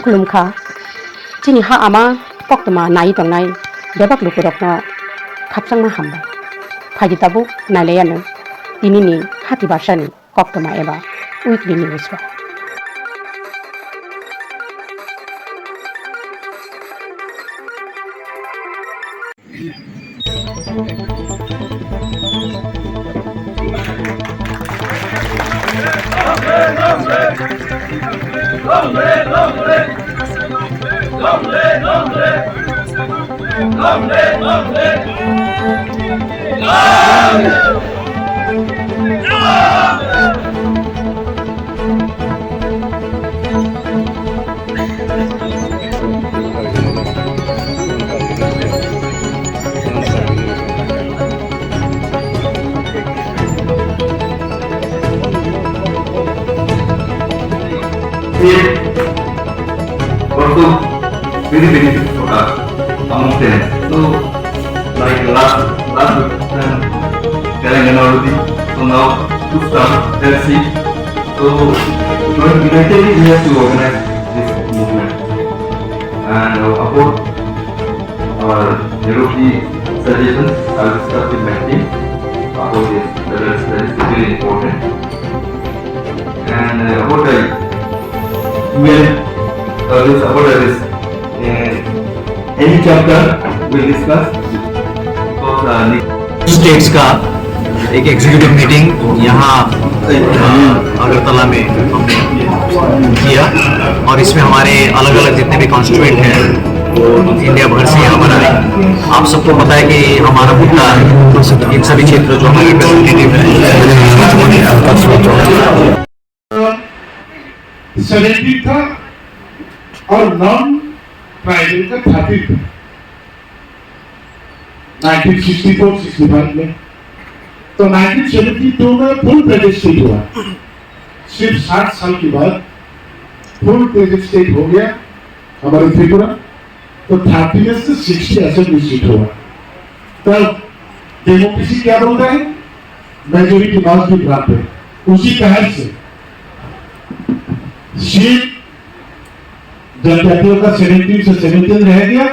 खुलुमखा चिनि हा आमा पक्तमा नाई तंनाय बेबाक लुकुरकनो खापसांमा हामबाय फाइदिताबु नायलायानो दिनिनि हाति बासानि कक्तमा एबा weekly निउसवा also very beneficial for us among them. So like last Telangana already, so now to start let's see. So unitedly we have to organize this movement and about our European suggestions I will discuss with my team about this. That is very important. And about the UN this about this any chapter we'll discuss because states का एक executive meeting यहाँ अगरतला में हमने किया और इसमें हमारे अलग अलग जितने भी कॉन्स्टिट्यूएंट हैं वो इंडिया भर से यहाँ पर आए। आप सबको पता है कि हमारा मुद्दा इन सभी क्षेत्रों जो हमारे रिप्रेजेंटेटिव हैं था और नॉन ट्राइबल का 30 था 1964-65 में। तो 1972 में फुल प्लेजेड स्टेट हुआ, सिर्फ 60 साल के बाद फुल प्लेजेड स्टेट हो गया हमारे त्रिपुरा। तो 30 में से 60 असेंबली सीट हुआ। तब डेमोक्रेसी क्या बोलता है, मेजोरिटी मस्ट बी ग्रांटेड। उसी तहत से सीट जनजातियों का 17 से 17 रह गया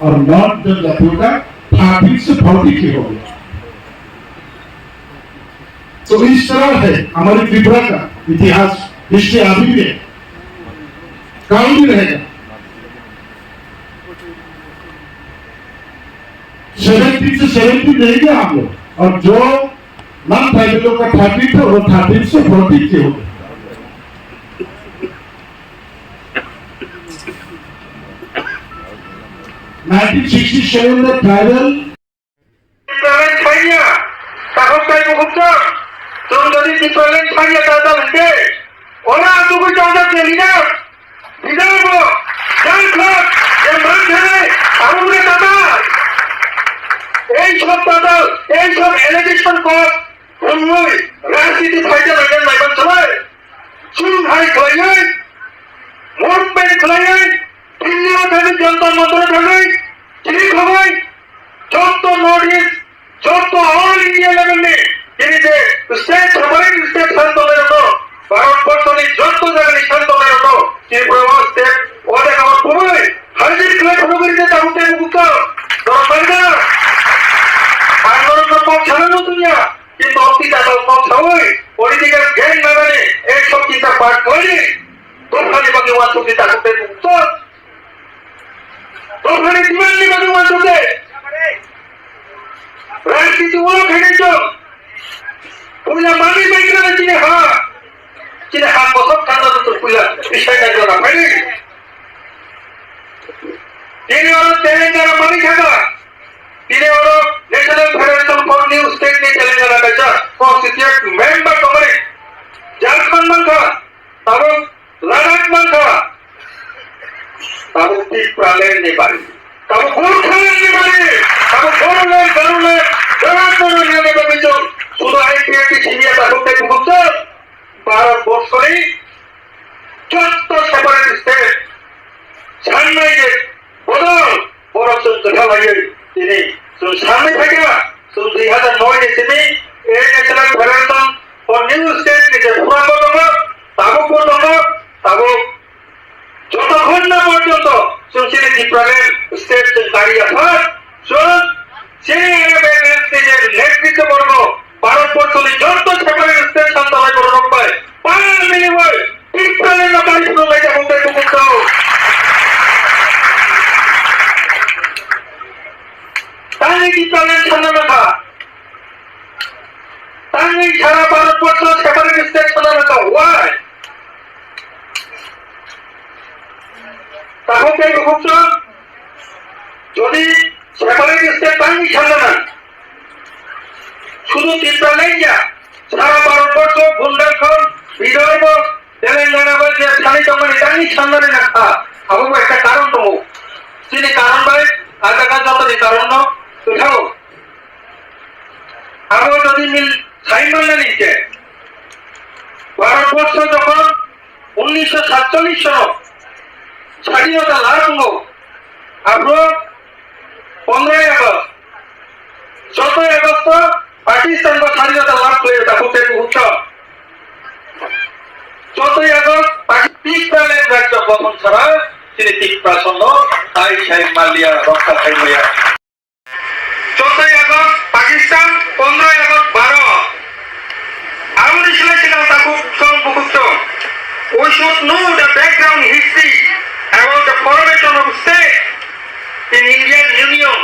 और नॉन जनजातियों का 30 से 40 की हो गया। तो इस तरह है हमारी त्रिपुरा का इतिहास, हिस्ट्री अभी भी काम भी रहेगा। 70 से 70 रहेंगे हम लोग और जो नॉन ट्राइबलों का 30 था वो 30 से 40 की हो गया। में ट्राइबल जनता मंत्र ठीक हमारे जो नॉर्थ ईस्ट जो ऑल इंडिया लेवल में स्टेट हमारे स्टेट शांतों भारतवर्ष में जो जगह शांतों त्रिपुरा स्टेट और हर दिन क्लेट होते आंदोलन में पक्ष दुनिया কিন্তু অতীতাল পক্ষ হয় পলিটিক্যাল গেম লাগানে এই সব চিন্তা পাঠ করে তোখানে বাকি ওয়ান চিন্তা করতে মুক্ত তোখানে দিমানি বাকি ওয়ান করতে রাজনীতি ওরা ভেঙেছো পুরা মানি বাইকরা চিনে হা বছর ঠান্ডা তো পুরা বিষয়টা করা পারে তিনি ওরা তেলেঙ্গানা মানি থাকা তিনি ওরা national Federation for new state ने तेलंगाना का कॉन्स्टिट्यूट मेंबर कमरे झारखंड में था तब लद्दाख में था तब टीप्रालैंड ने बारी तब गोरखालैंड ने बारी तब गोरलैंड गरुलैंड जवानपुर ने बबिचो सुधाई पीएटी छिनिया तब ते गुप्ता भारत वर्ष में 14 सेपरेट स्टेट छानने के बदल और जगह लगे তিনি सामने था तो 2009 में एक national Federation for new state ने पूरा को तब যতক্ষণ না পর্যন্ত সুচিনি ত্রিপুরার স্টেট দাঁড়িয়ে আছে সেই নেতৃত্ববর্গ ভারতবর্ষে যত সেপারেট স্টেট শান্তভাবে করে রক্ষায় পাঁচ বিনিময় ত্রিপুরার নকারি শুরু হয়েছে বলতে মুক্ত তাই ত্রিপুরার সামনে রাখা তাই সারা ভারতবর্ষ সেপারেট স্টেট সামনে রাখা ওয়াই তাহলে যদি সেপারেট স্টেট বাহিনী সামনে না শুধু ত্রিপুরা নেই যা সারা ভারতবর্ষ বুন্দেলখণ্ড বিদর্ভ তেলেঙ্গানা বলছে খালি জঙ্গলে দাঁড়িয়ে সামনে রাখা আবু একটা কারণ তো তিনি কারণ ভাই আগাকা যত কারণ উঠাও আবু যদি মিল সাইমন না নিচ্ছে ভারতবর্ষ যখন 1947 সন স্বাধীনতা লাভ হলো আপনার 15 আগস্ট 17 আগস্ট পাকিস্তান বা স্বাধীনতা লাভ করে তাকে উৎসব 14 আগস্ট পাকিস্তানের রাজ্য গঠন ছাড়া তিনি তীব্রাসন্ন তাই সাহেব মালিয়া রক্ষা খাইয়া 14 আগস্ট পাকিস্তান 15 আগস্ট ভারত আমরা ছিলাম তাকে সম্পর্ক We should know the background history about the formation of state in Indian Union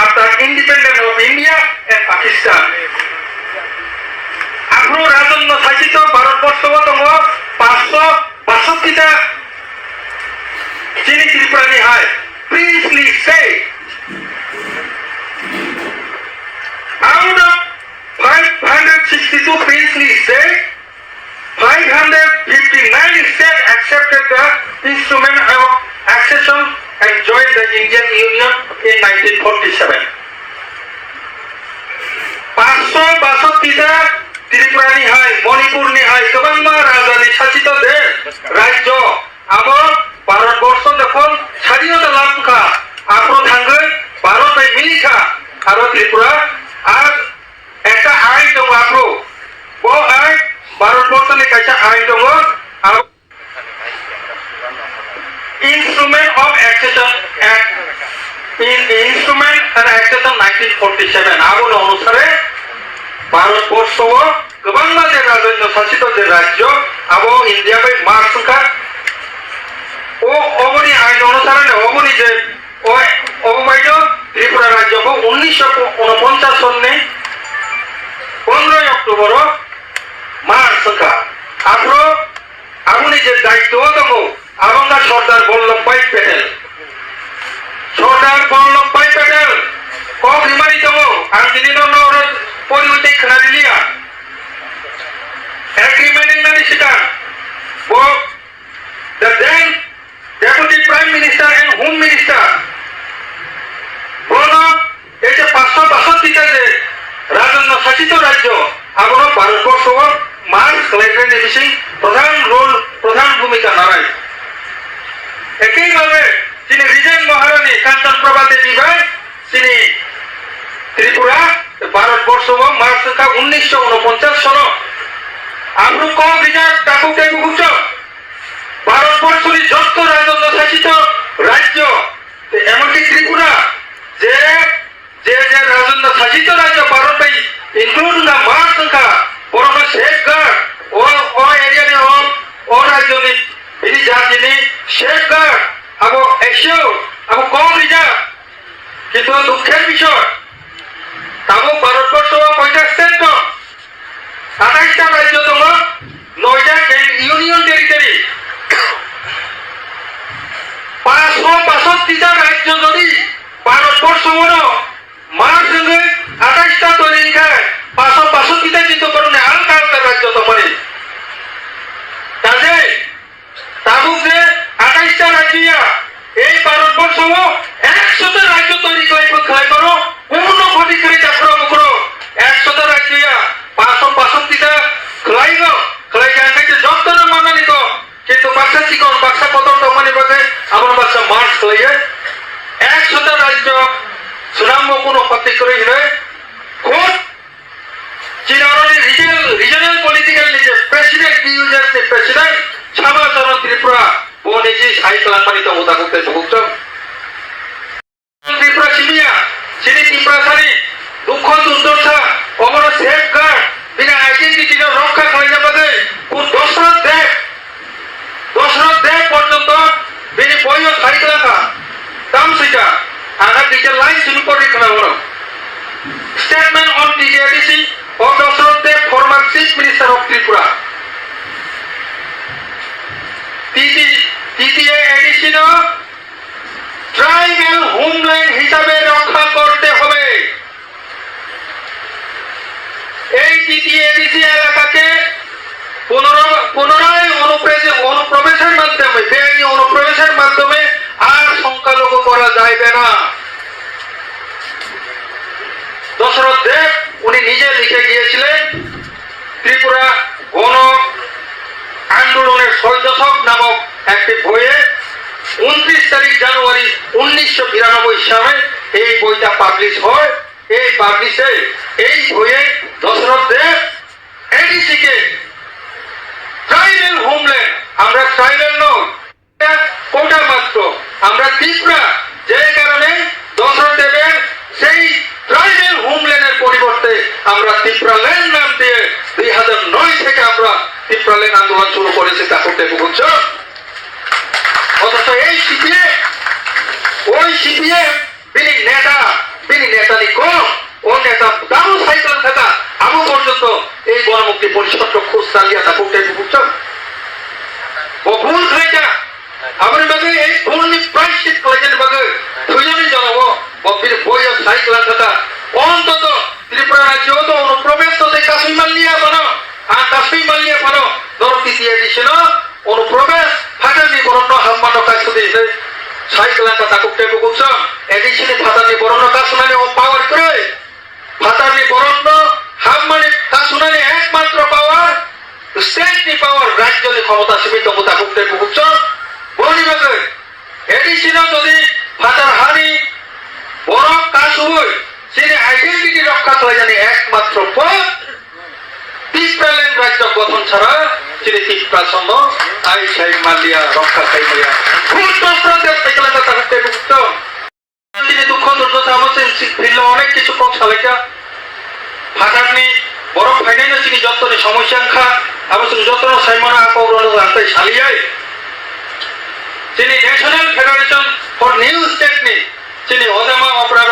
after independence of India and Pakistan. Afro রাজন্য শাসিত ভারতবর্ষগতম 562টা চিনি ত্রিপুরানি হয় princely state. Out of 562 princely states, 559 states accepted the instrument of accession and joined the Indian Union in 1947. 562টা ত্রিপুরানি হয় মণিপুরনি হয় গোবাংমা রাজধানী শাসিত দেশ রাজ্য আমার ভারতবর্ষ যখন স্বাধীনতা লাভ খা আপন থাঙ্গে ভারত মিলিখা আর ত্রিপুরা আর একটা আইন দङ আপন ও আইন ভারতবর্ষের কাছে আইন দङ আর Instrument of Accession Act in Instrument and Accession 1947 আগুন অনুসারে ভারতবর্ষ গোবাংমা যে রাজন্য শাসিত যে রাজ্য আবো ইন্ডিয়া বাই মার্ক সংখ্যা ও অবনি আইন অনুসারে অবনি যে অবমাইজ ত্রিপুরা রাজ্যকে 1949 সনে 15 অক্টোবর মার্ক সংখ্যা আপনি আপনি যে দায়িত্ব দङ আবঙ্গা সর্দার বল্লভভাই প্যাটেল কক রিমানি দङ आं दिनैनो परिबर्तन खोनादिलिया एग्रीमेंट होननानै सिगां the then deputy prime minister and home minister বলো এই যে 562টা যে রাজন্য শাসিত রাজ্য আমরা ভারতবর্ষ মার্ক খালাইনাयनि বিশেষ প্রধান ভূমিকা নারায় একইভাবে তিনি রিজেন্ট মহারানী কাঞ্চনপ্রভা দেবী ভাই তিনি ত্রিপুরা ভারতবর্ষ মার্চ সংখ্যা 1949 সন আমরা কম রিজার্ভ ডাকু কেকু গুচ্ছ ভারতবর্ষের যত রাজন্য শাসিত রাজ্য এমনকি ত্রিপুরা যে যে যে রাজন্য শাসিত রাজ্য ভারতে ইনক্লুড না মার্চ সংখ্যা বড় সেফগার্ড ও এরিয়া ও রাজ্যনি এই জাতিনি সেফগার্ড আবো এশিও আবো কম রিজার্ভ কিন্তু দুঃখের বিষয় তাবো ভারতবর্ষ কয়টা স্টেট তো 28টা রাজ্য দङ 9টা ইউনিয়ন টেরিটরি 565টা রাজ্য যদি ভারতবর্ষ মার সঙ্গে 28টা তৈরি খায় 565টা কিন্তু কারণে আলাদা আলাদা রাজ্য তো মানে কাজে তাবুক যে 28টা রাজ্য এই ভারতবর্ষ 100টা রাজ্য তৈরি করে খেলাই করো পূর্ণ ক্ষতিকারী চাকরম করো 100টা রাজ্য 565টা খেলাইব খেলাই জানতে যতটা মানানি কো কিন্তু বাক্সা চিকন বাক্সা কত মানে বাকে আমার বাক্সা মার্চ হয়ে 100টা রাজ্য সুনাম কোনো ক্ষতি করে হলে কোন চিনারনি রিজনাল পলিটিক্যাল লিডার প্রেসিডেন্ট ইউজার প্রেসিডেন্ট ছাবা চরণ ত্রিপুরা 보내지 사이클랑만이 또 못하고 그래서 걱정 ত্রিপুরা সিনিয়া সিনি ত্রিপুরা সারি দুঃখ দুর্দশা অমর সেফগার্ড বিনা আইডেন্টিটির রক্ষা করে যাবে কোন দশরথ দেব পর্যন্ত বিনি বইও সাইকেলাকা দাম সেটা আনা দিকে লাইন শুরু করে খেলা বড় স্টেটমেন্ট অন টিডিআরডিসি ও Dasharath Deb former chief minister of Tripura তৃতীয় এডিশন ট্রাইবাল হোমল্যান্ড হিসাবে রক্ষা করতে হবে এই তৃতীয় এডিসি এলাকাকে পুনরায় অনুপ্রবেশের মাধ্যমে বেআইনি অনুপ্রবেশের মাধ্যমে আর সংখ্যালঘু করা যাইবে না দশরথ দেব উনি নিজে লিখে গিয়েছিলেন ত্রিপুরা গণ আন্দোলনের ৬ দশক নামক একটি বইয়ে 29 তারিখ জানুয়ারি 1992 সালে এই বইটা পাবলিশ হয় এই পাবলিশে এই বইয়ে দশরথ দেব এডিসিকে ট্রাইবাল হোমল্যান্ড আমরা ট্রাইবাল নই কোটা মাত্র আমরা ত্রিপুরা যে কারণে দশরথ দেবের সেই ট্রাইবাল হোমল্যান্ডের পরিবর্তে আমরা ত্রিপুরা ল্যান্ড নাম দিয়ে 2009 থেকে আমরা ত্রিপুরা ল্যান্ড আন্দোলন শুরু করেছি তা করতে বুঝছো অথচ এই সিপিএম বিনি নেতালি কম ও নেতা দারু সাইকেল থাকা আবু পর্যন্ত এই গণমুক্তি পরিষদ খোঁজ চালিয়ে তা করতে বুঝছো ও ভুল খাইটা আমার বাগে এই ভুল নি প্রায়শ্চিত করেছেন বাগে দুজনই জানাবো বকির বই ও সাইকেল থাকা অন্তত ত্রিপুরা রাজ্য তো অনুপ্রবেশ তো কাশ্মীর মালিয়া বানো আর কাশ্মীর মালিয়া বানো ধরো তৃতীয় এডিশন অনুপ্রবেশ ফাটানি বরণ্য হাম্মানো কাজ দিয়েছে সাইকেল কথা করতে বুঝছ এডিশনে ফাটানি বরণ্য কাজ শুনানি ও পাওয়ার করে ফাটানি বরণ্য হাম্মানি কাজ শুনানি একমাত্র পাওয়ার স্টেটনি পাওয়ার রাজ্যের ক্ষমতা সীমিত কথা করতে বুঝছ বলিবাগে এডিশনে যদি ফাটার হানি বড় কাজ হয় সেটা আইডেন্টিটি রক্ষা করে জানি একমাত্র পথ ত্রিপুরা ল্যান্ড রাজ্য গঠন ছাড়া তিনি ত্রিপুরা সঙ্গ আই সাই মালিয়া রক্ষা খাইয়া ভুল দশরথের সাইকেল কথা করতে বুঝত তিনি দুঃখ দুর্দশা অবশ্যই ফিরল অনেক কিছু কম সালেকা ফাটারনি বড় ফাইনাইন তিনি যতনি সমস্যাংখা অবশ্যই যতন সাইমনা আকৌরণ আনতে সালিয়ায় তিনি ন্যাশনাল ফেডারেশন ফর নিউ স্টেটনি তিনি অজামা অপরাধ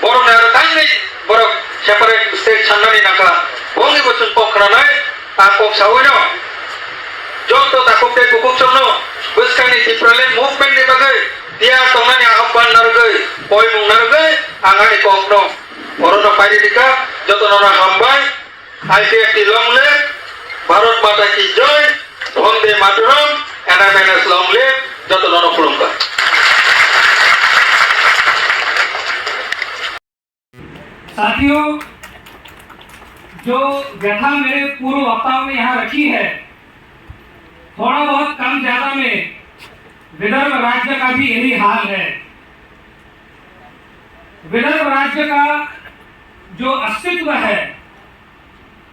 বড় নেয়ার তাই বড় সেপারেট স্টেট সান্নানি নাকা বঙ্গি বচন পক্ষরা নয় তা পক্ষ সাউই না যত তা করতে কুকুরচন্ন বুঝকানি ত্রিপুরালেন মুভমেন্ট নি বাগে দিয়া তংনানি আহ্বান নারগে পয় মুং নারগে আঙানি কগ্ন অরণ্য পাইরিকা যত ননা হামবাই আইপিএফটি লংলে ভারত মাতা কি জয় বন্দে মাতরম এনআইএনএস লংলে যত নন ফুলঙ্কা साथियों जो व्यथा मेरे पूर्व वक्ताओं ने यहाँ रखी है थोड़ा बहुत कम ज्यादा में विदर्भ राज्य का भी यही हाल है विदर्भ राज्य का जो अस्तित्व है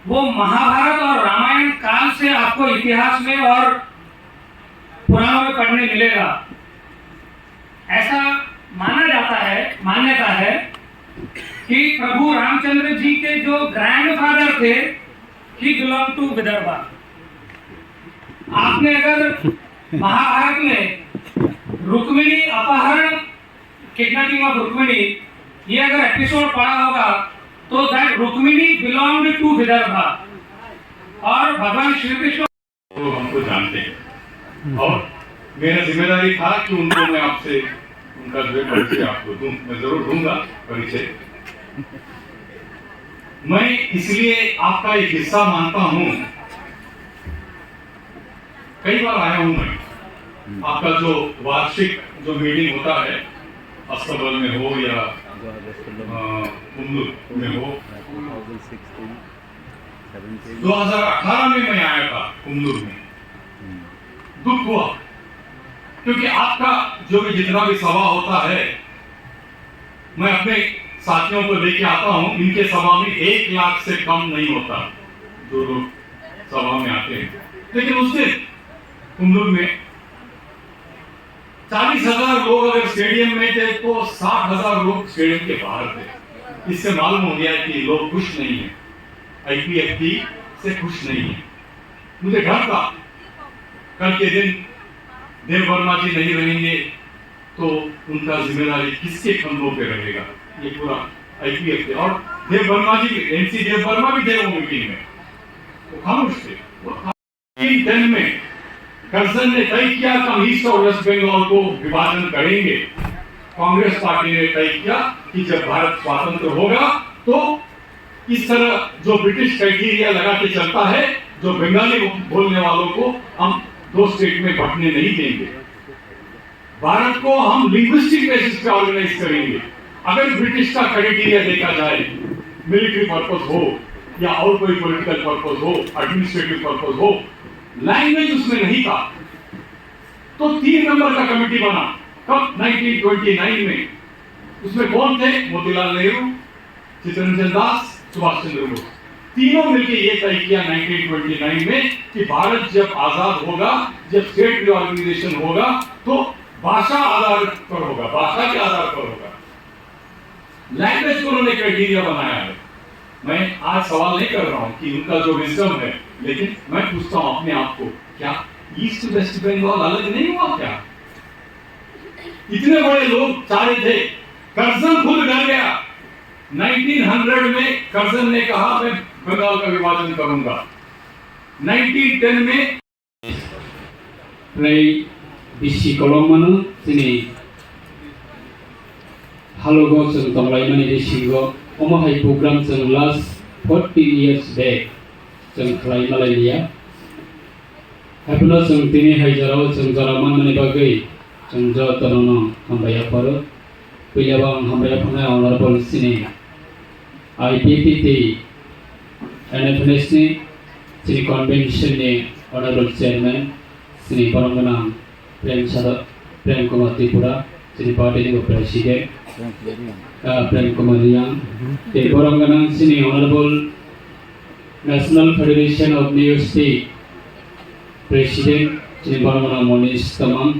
वो महाभारत और रामायण काल से आपको इतिहास में और पुराणों में पढ़ने मिलेगा ऐसा माना जाता है मान्यता है कि प्रभु रामचंद्र जी के जो ग्रैंडफादर थे ही बिलोंग टू विदर्भा आपने अगर महाभारत में रुक्मिणी अपहरण किडनैपिंग ऑफ रुक्मिणी ये अगर एपिसोड पढ़ा होगा तो that Rukmini belonged to Vidarbha और भगवान श्री कृष्ण तो हमको जानते हैं और मेरा जिम्मेदारी था कि उनको मैं आपसे उनका जो परिचय आपको दूं मैं जरूर दूंगा परिचय मैं इसलिए आपका एक हिस्सा मानता हूं कई बार आया हूं मैं आपका जो वार्षिक जो मीटिंग होता है अस्तबल में हो या कुंदूर में हो 2018 में मैं आया था कुंदूर में दुख हुआ क्योंकि आपका जो भी जितना भी सभा होता है मैं अपने साथियों को लेके आता हूं इनके सभा में 1 लाख से कम नहीं होता जो लोग सभा में आते हैं लेकिन उस दिन कुंदूर में 40,000 लोग अगर स्टेडियम में थे तो 60,000 लोग स्टेडियम के बाहर थे। इससे मालूम हो गया कि लोग खुश नहीं है, आईपीएफटी से खुश नहीं है। मुझे डर था कल के दिन देव वर्मा जी नहीं रहेंगे तो उनका जिम्मेदारी किसके कंधों पे रहेगा, ये पूरा आईपीएफ। और देव वर्मा जी, एनसी देव वर्मा भी थे वो मीटिंग में, वो खामोश थे। 2010 में करजन ने तय किया कि हम ईस्ट और वेस्ट बंगाल को विभाजन करेंगे। कांग्रेस पार्टी ने तय किया कि जब भारत स्वतंत्र होगा तो इस तरह जो ब्रिटिश क्राइटेरिया लगा के चलता है, जो बंगाली बोलने वालों को हम 2 स्टेट में बांटने नहीं देंगे। भारत को हम लिंग्विस्टिक बेसिस पे ऑर्गेनाइज करेंगे। अगर ब्रिटिश का क्राइटेरिया देखा जाए, मिलिट्री पर्पस हो या और कोई पॉलिटिकल पर्पस हो, एडमिनिस्ट्रेटिव पर्पस हो, लैंग्वेज उसमें नहीं था। तो 3 नंबर का कमेटी बना कब, 1929 में। उसमें कौन थे? मोतीलाल नेहरू, चित्तरंजन दास, सुभाष चंद्र बोस। तीनों मिलकर ये तय किया 1929 में कि भारत जब आजाद होगा, जब स्टेट रिऑर्गेनाइजेशन होगा तो भाषा आधार पर होगा, भाषा के आधार पर होगा। लैंग्वेज को उन्होंने क्राइटेरिया बनाया है। मैं आज सवाल नहीं कर रहा हूं कि उनका जो विजडम है, लेकिन मैं पूछता हूं अपने आप को, क्या ईस्ट वेस्ट बंगाल अलग नहीं हुआ क्या? इतने बड़े लोग चाहे थे, करजन खुद डर गया। 1900 में करजन ने कहा मैं बंगाल का विभाजन करूंगा। 1910 में बिसि कलमानो दिनै हालौगो जों दंलायमानि रिसिंगो अमाहाय प्रग्राम जों लास्ट 40 years back जों खालामलायनिया हेपना जों दिनै हायजाराव जों जारामाननि बागै जों जतननो हामबायाफोर फैलाबा हामबाया फंनाय अनरेबल सिनि आईपीपीटी एनएफएनएसनि सिनि कन्वेंशननि अनरेबल चेयरमैन श्री परमगना प्रेम कुमार त्रिपुरा, श्री पार्टी के प्रेसिडेंट प्रेम कुमार रियांग, the परमगना Shri honorable national federation of new state president Shri परमगना मनीष तमांग,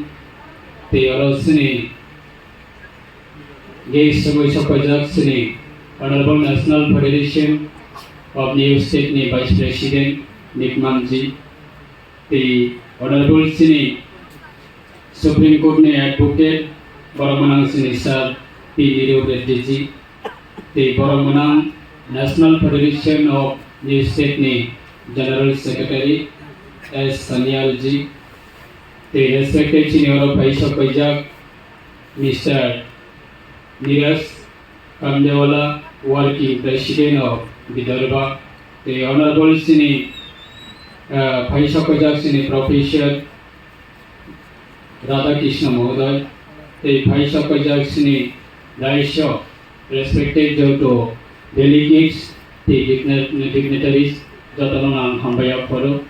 the और श्री गेस्ट सबै सपैजाक Shri honorable national federation of new state नि वाइस प्रेसिडेंट निकमान ji, the Honorable Sini Supreme Court ने Advocate Baramanang Sini Sir P. Niro Reddy ji, the Baramanang National Federation of New State ने General Secretary S. Sanyal ji, the respected Senior Vice President Mr. Neeraj Kamdewala, Working President of Vidarbha, the Honorable Sini Vice President Professor Radha Krishna Mohoday, the Vice President Daisho, respected Joto delegates, the dignitaries, Jotanam Hambaya Foro,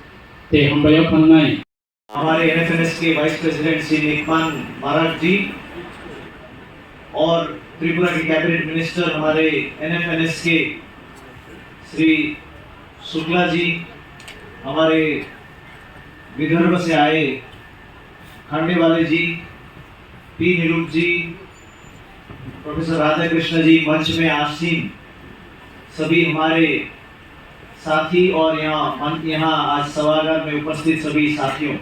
the Hambaya Panai. हमारे एनएफएनएस के vice president Shri निकमान महाराज जी और त्रिपुरा के cabinet minister हमारे एनएफएनएस के श्री शुक्ला जी, हमारे विदर्भ से आए खांडेवाले जी, P निरूप जी, professor Radha Krishna ji, मंच में आसीन सभी हमारे साथी और यहाँ आज सभागार में उपस्थित सभी साथियों,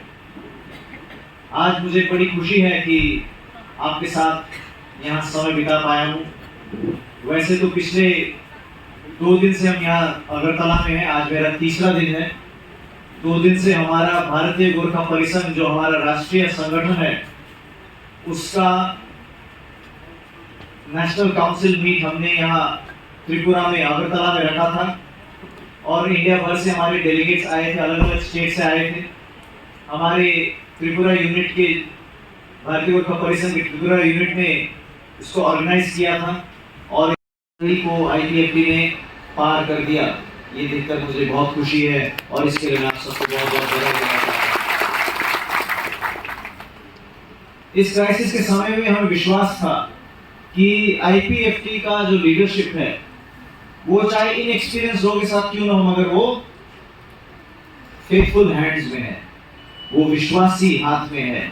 आज मुझे बड़ी खुशी है कि आपके साथ यहाँ समय बिता पाया हूँ। वैसे तो पिछले 2 दिन से हम यहाँ अगरतला में हैं, आज मेरा 3रा दिन है। 2 दिन से हमारा भारतीय गोरखा परिसंघ जो हमारा राष्ट्रीय संगठन है, उसका नेशनल काउंसिल मीट हमने यहाँ त्रिपुरा में अगरतला में रखा था और इंडिया भर से हमारे डेलीगेट्स आए थे, अलग अलग स्टेट से आए थे। हमारे त्रिपुरा यूनिट के भारतीय गोरखा परिसंघ के त्रिपुरा यूनिट ने इसको ऑर्गेनाइज किया था और को आईपीएफटी ने पार कर दिया। ये देखकर मुझे बहुत खुशी है और इसके लिए आप सबको बहुत बहुत बधाई देना चाहता हूं। इस क्राइसिस के समय में हमें विश्वास था कि आईपीएफटी का जो लीडरशिप है वो चाहे इनएक्सपीरियंस लोगों के साथ क्यों ना हो, मगर वो फेथफुल हैंड्स में है, वो विश्वासी हाथ में है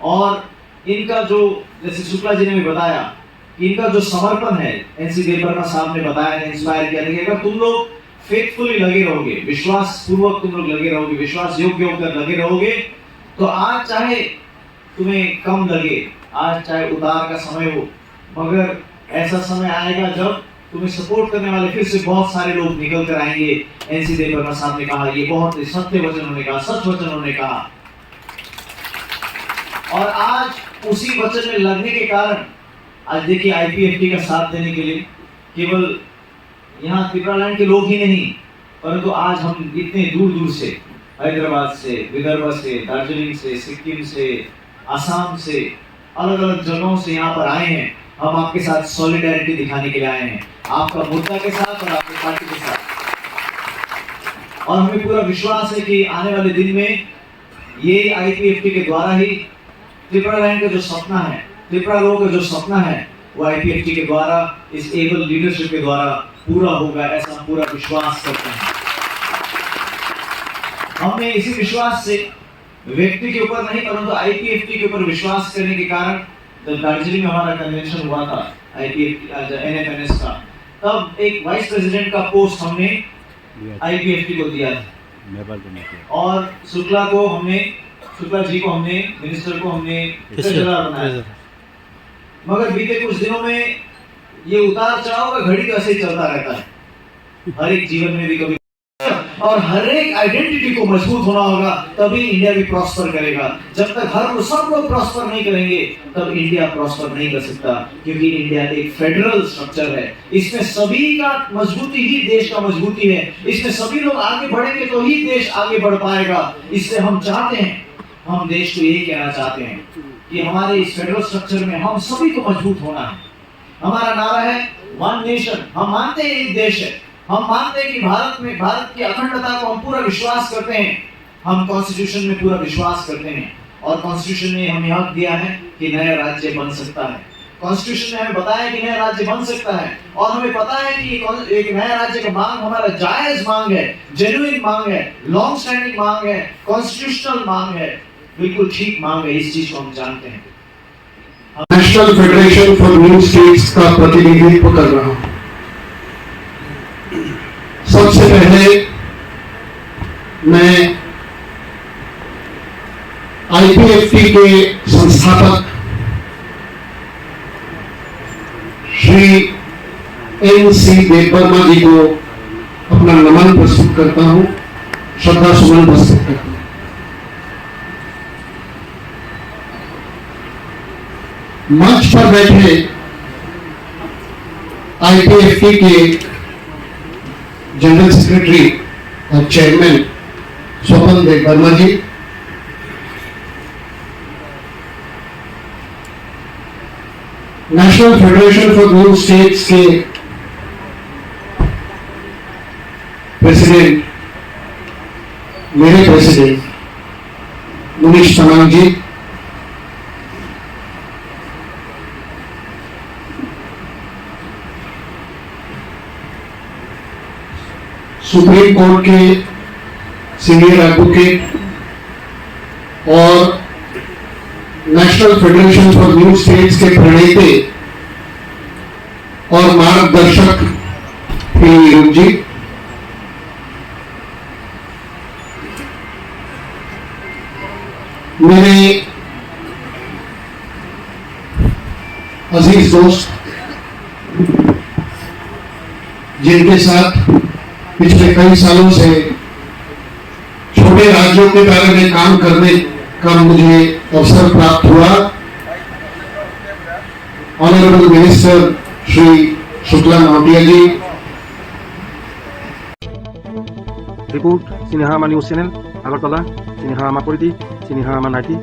और इनका जो, जैसे शुक्ला जी ने भी बताया, इनका जो समर्पण है, एनसी देवबर्मा साहब ने बताया, इंस्पायर किया कि अगर तुम लोग फेथफुली लगे रहोगे, विश्वास पूर्वक तुम लोग लगे रहोगे, विश्वास योग्य होकर लगे रहोगे, तो आज चाहे तुम्हें कम लगे, आज चाहे उतार का समय हो, मगर ऐसा समय आएगा जब तुम्हें सपोर्ट करने वाले फिर से बहुत सारे लोग निकल कर आएंगे। एनसी देवबर्मा साहब ने कहा, ये बहुत सत्य वचन उन्होंने कहा, सच वचन उन्होंने कहा। और आज उसी वचन में लगने के कारण आज देखिए आईपीएफटी का साथ देने के लिए केवल यहाँ त्रिपुरालैंड के लोग ही नहीं, परंतु आज हम इतने दूर दूर से, हैदराबाद से, विदर्भ से, दार्जिलिंग से, सिक्किम से, आसाम से, अलग अलग जगहों से यहाँ पर आए हैं। हम आपके साथ सॉलिडेरिटी दिखाने के लिए आए हैं, आपका मुद्दा के साथ और आपके पार्टी के साथ। और हमें पूरा विश्वास है कि आने वाले दिन में ये आईपीएफटी के द्वारा ही त्रिपुरालैंड का जो सपना है, त्रिपुरा लोगों का जो सपना है, वो आईपीएफटी के द्वारा, इस एबल लीडरशिप के द्वारा पूरा होगा, ऐसा हम पूरा विश्वास करते हैं। हमने इसी विश्वास से व्यक्ति के ऊपर नहीं, परंतु आईपीएफटी के ऊपर विश्वास करने के कारण जब दार्जिलिंग में हमारा कन्वेंशन हुआ था आईपीएफटी एनएफएनएस का, तब एक वाइस प्रेसिडेंट का पोस्ट हमने आईपीएफटी को दिया था और शुक्ला जी को हमने, मिनिस्टर को हमने ट्रेजरर बनाया। मगर बीते कुछ दिनों में ये उतार चढ़ाव का घड़ी तो ऐसे ही चलता रहता है, हर एक जीवन में भी कभी, और हर एक आइडेंटिटी को मजबूत होना होगा, तभी इंडिया भी प्रॉस्पर करेगा। जब तक हर सब लोग प्रॉस्पर नहीं करेंगे तब इंडिया प्रॉस्पर नहीं कर सकता, क्योंकि इंडिया एक फेडरल स्ट्रक्चर है। इसमें सभी का मजबूती ही देश का मजबूती है, इसमें सभी लोग आगे बढ़ेंगे तो ही देश आगे बढ़ पाएगा। इसलिए हम चाहते हैं, हम देश को यही कहना चाहते हैं कि हमारे इस फेडरल स्ट्रक्चर में हम सभी को मजबूत होना है। हमारा नारा है वन नेशन। हम मानते हैं एक देश है, हम मानते हैं कि भारत की अखंडता को हम पूरा विश्वास करते हैं, हम कॉन्स्टिट्यूशन में पूरा विश्वास करते हैं और कॉन्स्टिट्यूशन ने हमें हक दिया है कि नया राज्य बन सकता है। कॉन्स्टिट्यूशन ने हमें बताया कि नया राज्य बन सकता है और हमें पता है कि एक नया राज्य का मांग हमारा जायज मांग है, जेन्युइन मांग है, लॉन्ग स्टैंडिंग मांग है, कॉन्स्टिट्यूशनल मांग है, बिल्कुल ठीक मांग है। इस चीज को हम जानते हैं। National Federation for New states का प्रतिनिधित्व कर रहा हूं। सबसे पहले मैं आईपीएफटी के संस्थापक श्री एनसी देवबर्मा जी को अपना नमन प्रस्तुत करता हूं, श्रद्धा सुमन प्रस्तुत करता हूं। मंच पर बैठे आईपीएफटी के जनरल सेक्रेटरी और chairman Swapan Debbarma ji, National Federation for New States के प्रेसिडेंट, मेरे president Munish Tamang ji, Supreme Court के सीनियर एडवोकेट और National Federation for New States के प्रणेता और मार्गदर्शक पी जी, मेरे अजीज दोस्त जिनके साथ पिछले कई सालों से छोटे राज्यों के बारे में काम करने का मुझे अवसर प्राप्त हुआ, ऑनरेबल मिनिस्टर श्री शुक्ला नावटिया जी। रिपोर्ट सिनेहा न्यूज चैनल, अगरतला, सिनेहा परिधि, सिनेहा नाटी,